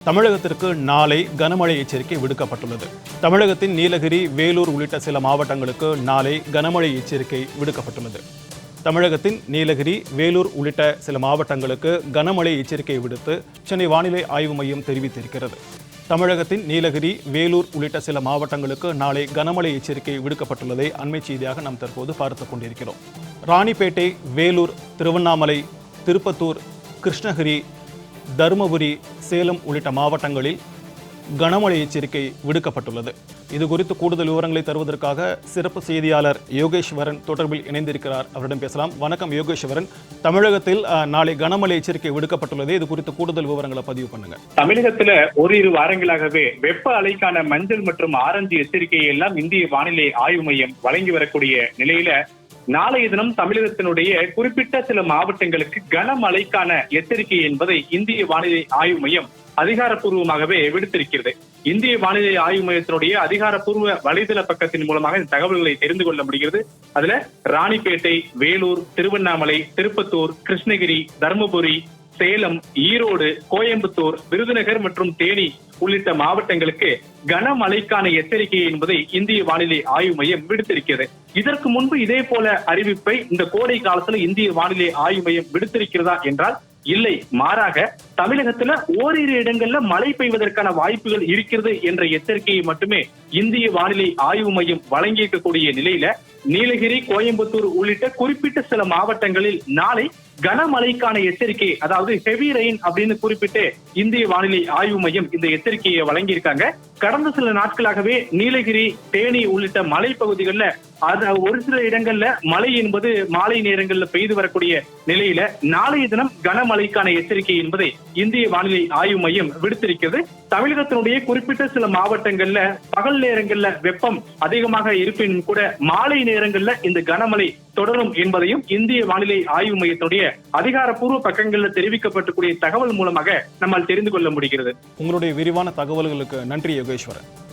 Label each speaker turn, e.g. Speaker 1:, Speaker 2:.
Speaker 1: தமிழகத்திற்கு நாளை கனமழை எச்சரிக்கை விடுக்கப்பட்டுள்ளது. தமிழகத்தின் நீலகிரி, வேலூர் உள்ளிட்ட சில மாவட்டங்களுக்கு நாளை கனமழை எச்சரிக்கை விடுக்கப்பட்டுள்ளது. தமிழகத்தின் நீலகிரி, வேலூர் உள்ளிட்ட சில மாவட்டங்களுக்கு கனமழை எச்சரிக்கை விடுத்து சென்னை வானிலை ஆய்வு மையம் தெரிவித்திருக்கிறது. தமிழகத்தின் நீலகிரி, வேலூர் உள்ளிட்ட சில மாவட்டங்களுக்கு நாளை கனமழை எச்சரிக்கை விடுக்கப்பட்டுள்ளதை அண்மை செய்தியாக நாம் தற்போது பார்த்துக் கொண்டிருக்கிறோம். ராணிப்பேட்டை, வேலூர், திருவண்ணாமலை, திருப்பத்தூர், கிருஷ்ணகிரி, தருமபுரி, சேலம் உள்ளிட்ட மாவட்டங்களில் கனமழை எச்சரிக்கை விடுக்கப்பட்டுள்ளது. இது குறித்து கூடுதல் விவரங்களை தருவதற்காக சிறப்பு செய்தியாளர் யோகேஸ்வரன் தொடர்பில் இணைந்திருக்கிறார். அவரிடம் பேசலாம். வணக்கம் யோகேஸ்வரன். தமிழகத்தில் நாளை கனமழை எச்சரிக்கை விடுக்கப்பட்டுள்ளது. இது குறித்து கூடுதல் விவரங்களை பதிவு பண்ணுங்க.
Speaker 2: தமிழகத்துல ஓரிரு வாரங்களாகவே வெப்ப அலைக்கான மஞ்சள் மற்றும் ஆரஞ்சு எச்சரிக்கையை எல்லாம் இந்திய வானிலை ஆய்வு மையம் வழங்கி வரக்கூடிய நிலையில நாளைய தினம் தமிழகத்தினுடைய குறிப்பிட்ட சில மாவட்டங்களுக்கு கனமழைக்கான எச்சரிக்கை என்பதை இந்திய வானிலை ஆய்வு மையம் அதிகாரப்பூர்வமாகவே விடுத்திருக்கிறது. இந்திய வானிலை ஆய்வு மையத்தினுடைய அதிகாரப்பூர்வ வலைதள பக்கத்தின் மூலமாக இந்த தகவல்களை தெரிந்து கொள்ள முடிகிறது. அதுல ராணிப்பேட்டை, வேலூர், திருவண்ணாமலை, திருப்பத்தூர், கிருஷ்ணகிரி, தருமபுரி, சேலம், ஈரோடு, கோயம்புத்தூர், விருதுநகர் மற்றும் தேனி உள்ளிட்ட மாவட்டங்களுக்கு கனமழைக்கான எச்சரிக்கை என்பதை இந்திய வானிலை ஆய்வு மையம் விடுத்திருக்கிறது. இதற்கு முன்பு இதே போல அறிவிப்பை இந்த கோடை காலத்துல இந்திய வானிலை ஆய்வு மையம் விடுத்திருக்கிறதா என்றால் இல்லை. மாறாக தமிழகத்துல ஓரிரு இடங்கள்ல மழை பெய்வதற்கான வாய்ப்புகள் இருக்கிறது என்ற எச்சரிக்கையை மட்டுமே இந்திய வானிலை ஆய்வு மையம் வழங்கியிருக்கக்கூடிய நிலையில நீலகிரி, கோயம்புத்தூர் உள்ளிட்ட குறிப்பிட்ட சில மாவட்டங்களில் நாளை கனமழைக்கான எச்சரிக்கை, அதாவது ஹெவி ரெயின் அப்படின்னு குறிப்பிட்டு இந்திய வானிலை ஆய்வு மையம் இந்த எச்சரிக்கையை வழங்கியிருக்காங்க. கடந்த சில நாட்களாகவே நீலகிரி, தேனி உள்ளிட்ட மலை பகுதிகளில் ஒரு சில இடங்கள்ல மழை என்பது மாலை நேரங்களில் பெய்து வரக்கூடிய நிலையில நாளைய தினம் கனமழைக்கான எச்சரிக்கை என்பதை இந்திய வானிலை ஆய்வு மையம் விடுத்திருக்கிறது. தமிழகத்தினுடைய குறிப்பிட்ட சில மாவட்டங்கள்ல பகல் நேரங்கள்ல வெப்பம் அதிகமாக இருப்பினும் கூட மாலை நேரங்கள்ல இந்த கனமழை தொடரும் என்பதையும் இந்திய வானிலை ஆய்வு மையத்துடைய அதிகாரப்பூர்வ பக்கங்களில் தெரிவிக்கப்பட்டக்கூடிய தகவல் மூலமாக நம்மால் தெரிந்து கொள்ள முடிகிறது.
Speaker 1: உங்களுடைய விரிவான தகவல்களுக்கு நன்றி யோகேஸ்வரன்.